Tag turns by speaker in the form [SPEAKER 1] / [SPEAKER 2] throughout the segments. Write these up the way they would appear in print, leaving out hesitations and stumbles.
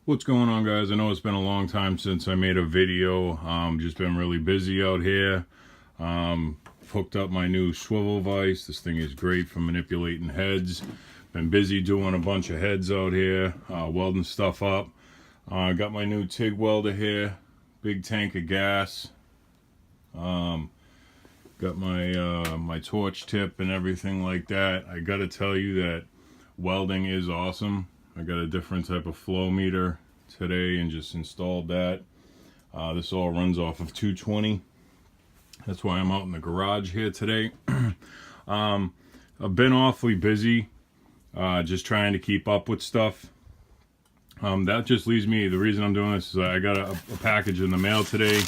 [SPEAKER 1] What's going on, guys? I know it's been a long time since I made a video. Just been really busy out here. Hooked up my new swivel vise. This thing is great for manipulating heads. Been busy doing a bunch of heads out here, welding stuff up. Got my new TIG welder here, big tank of gas. Got my torch tip and everything like that. I gotta tell you that welding is awesome. I got a different type of flow meter today and just installed that. This all runs off of 220. That's why I'm out in the garage here today. I've been awfully busy, just trying to keep up with stuff. That just leaves me, the reason I'm doing this is I got a package in the mail today.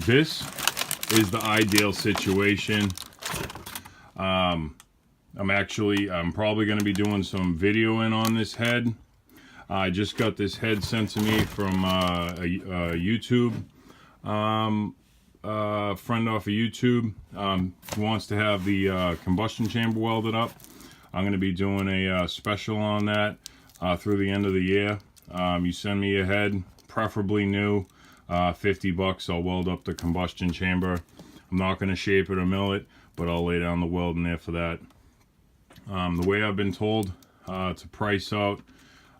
[SPEAKER 1] This is the ideal situation. I'm probably going to be doing some videoing on this head. I just got this head sent to me from a YouTube friend off of YouTube. Who wants to have the combustion chamber welded up. I'm going to be doing a special on that through the end of the year. You send me a head, preferably new, $50. I'll weld up the combustion chamber. I'm not going to shape it or mill it, but I'll lay down the weld in there for that. The way I've been told to price out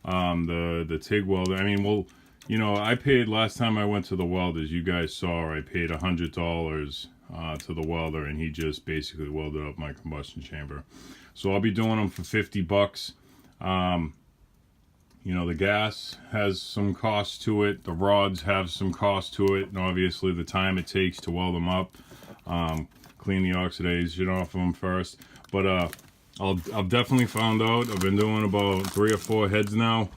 [SPEAKER 1] the TIG welder, I mean, well, you know, I paid, last time I went to the welders, you guys saw, I paid $100 to the welder, and he just basically welded up my combustion chamber. So I'll be doing them for $50. You know, the gas has some cost to it, the rods have some cost to it, and obviously the time it takes to weld them up. Clean the oxidation off of them first. But I've definitely found out, I've been doing about 3 or 4 heads now,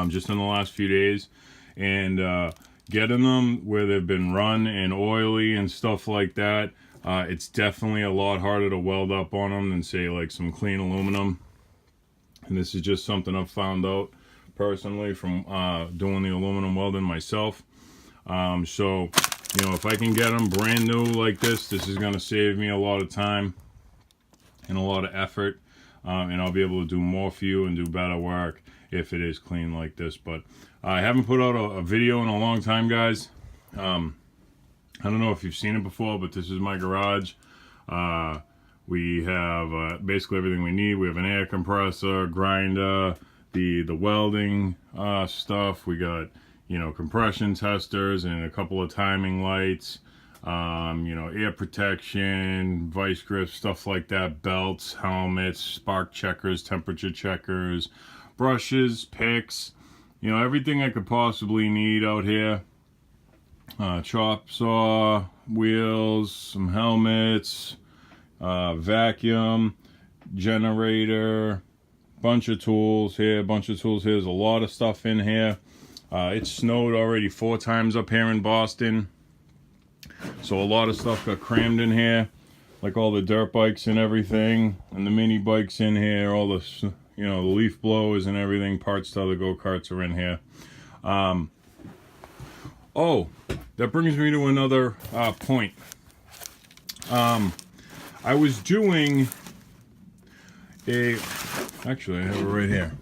[SPEAKER 1] just in the last few days, and getting them where they've been run and oily and stuff like that, it's definitely a lot harder to weld up on them than, say, like some clean aluminum. And this is just something I've found out personally from doing the aluminum welding myself. So, you know, if I can get them brand new like this is going to save me a lot of time and a lot of effort, and I'll be able to do more for you and do better work if it is clean like this. But I haven't put out a video in a long time, guys. I don't know if you've seen it before, but this is my garage. We have basically everything we need. We have an air compressor, grinder, the welding stuff. We got, you know, compression testers and a couple of timing lights. You know, air protection, vice grips, stuff like that, belts, helmets, spark checkers, temperature checkers, brushes, picks, you know, everything I could possibly need out here. Chop saw, wheels, some helmets, vacuum, generator, bunch of tools here, There's a lot of stuff in here. It snowed already 4 times up here in Boston. So a lot of stuff got crammed in here, like all the dirt bikes and everything, and the mini bikes in here, all the, you know, the leaf blowers and everything, parts to other go-karts are in here. Oh, that brings me to another point. I was doing actually I have it right here.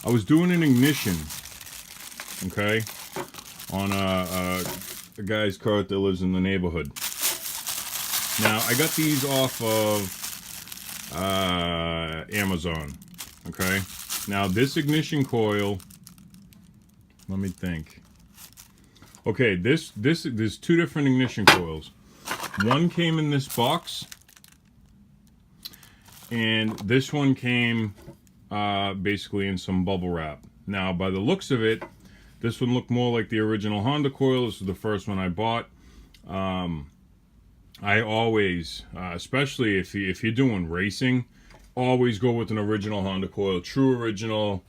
[SPEAKER 1] I was doing an ignition, okay, on a guy's cart that lives in the neighborhood. Now, I got these off of Amazon, okay. Now, this ignition coil, let me think. Okay, there's 2 different ignition coils. One came in this box, and this one came basically in some bubble wrap. Now, by the looks of it, this one looked more like the original Honda coil. This was the first one I bought. I always, especially if you're doing racing, always go with an original Honda coil, true original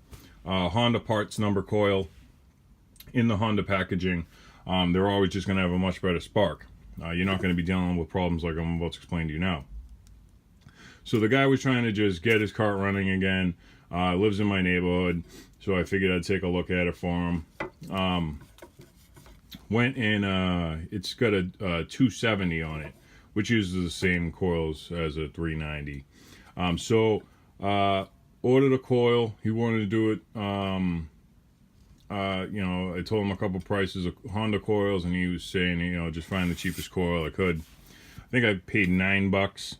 [SPEAKER 1] Honda parts number coil in the Honda packaging. They're always just going to have a much better spark. You're not going to be dealing with problems like I'm about to explain to you now. So the guy was trying to just get his cart running again. Lives in my neighborhood, so I figured I'd take a look at it for him. Went in, it's got a 270 on it, which uses the same coils as a 390. So Ordered a coil. He wanted to do it. You know, I told him a couple prices of Honda coils, and he was saying, you know, just find the cheapest coil I could. I think I paid $9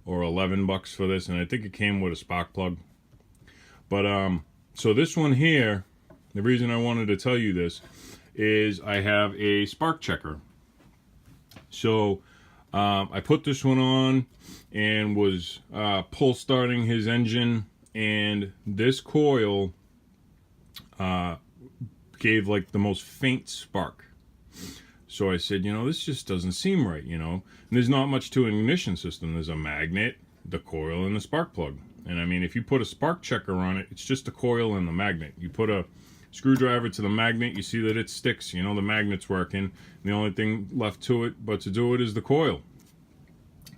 [SPEAKER 1] or $11 for this, and I think it came with a spark plug. But so this one here, the reason I wanted to tell you this is I have a spark checker. So I put this one on and was pull starting his engine, and this coil gave like the most faint spark. So I said, you know, this just doesn't seem right, you know. And there's not much to an ignition system. There's a magnet, the coil, and the spark plug. And I mean, if you put a spark checker on it, it's just the coil and the magnet. You put a screwdriver to the magnet, you see that it sticks, you know, the magnet's working. And the only thing left to it but to do it is the coil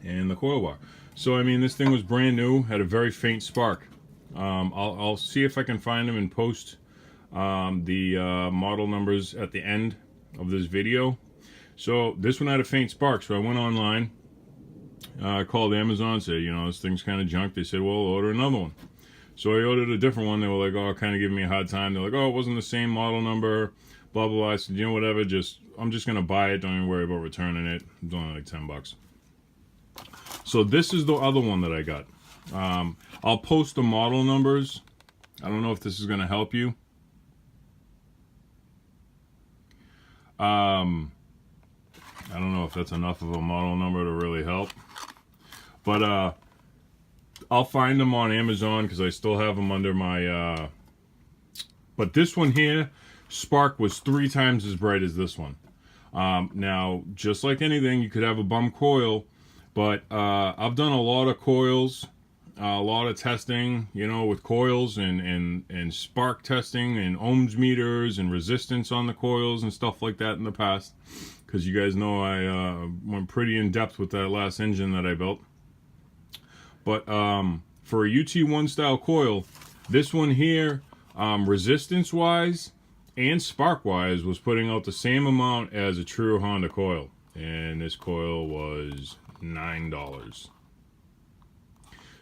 [SPEAKER 1] and the coil bar. So I mean, this thing was brand new, had a very faint spark. I'll see if I can find them and post the model numbers at the end of this video. So this one had a faint spark, so I went online, I called Amazon, said, you know, this thing's kind of junk. They said, well, order another one. So I ordered a different one. They were like, oh, kind of giving me a hard time. They're like, oh, it wasn't the same model number, blah, blah, blah. I said, you know, whatever, I'm just going to buy it. Don't even worry about returning it. It's only like $10. So this is the other one that I got. I'll post the model numbers. I don't know if this is going to help you. I don't know if that's enough of a model number to really help. But I'll find them on Amazon because I still have them under my... But this one here, spark was 3 times as bright as this one. Now, just like anything, you could have a bum coil, but I've done a lot of coils, a lot of testing, you know, with coils and spark testing and ohms meters and resistance on the coils and stuff like that in the past. Because you guys know I went pretty in depth with that last engine that I built. But for a UT1 style coil, this one here, resistance wise and spark wise, was putting out the same amount as a true Honda coil. And this coil was $9.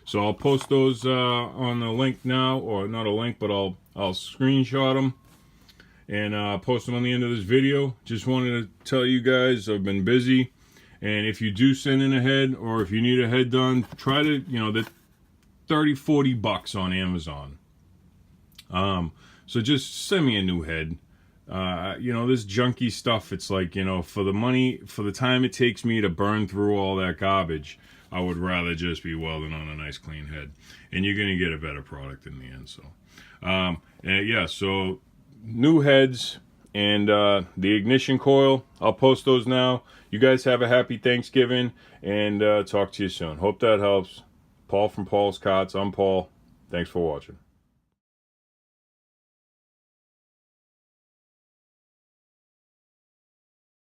[SPEAKER 1] So I'll post those on the link now, or not a link, but I'll screenshot them and post them on the end of this video. Just wanted to tell you guys I've been busy, and if you do send in a head, or if you need a head done, try to, you know, the $30-40 on Amazon. So just send me a new head. You know, this junky stuff, it's like, you know, for the money, for the time it takes me to burn through all that garbage, I would rather just be welding on a nice clean head, and you're gonna get a better product in the end. So and yeah, so new heads and the ignition coil, I'll post those now. You guys have a happy Thanksgiving, and talk to you soon. Hope that helps. Paul from Paul's Cots. I'm Paul. Thanks for watching.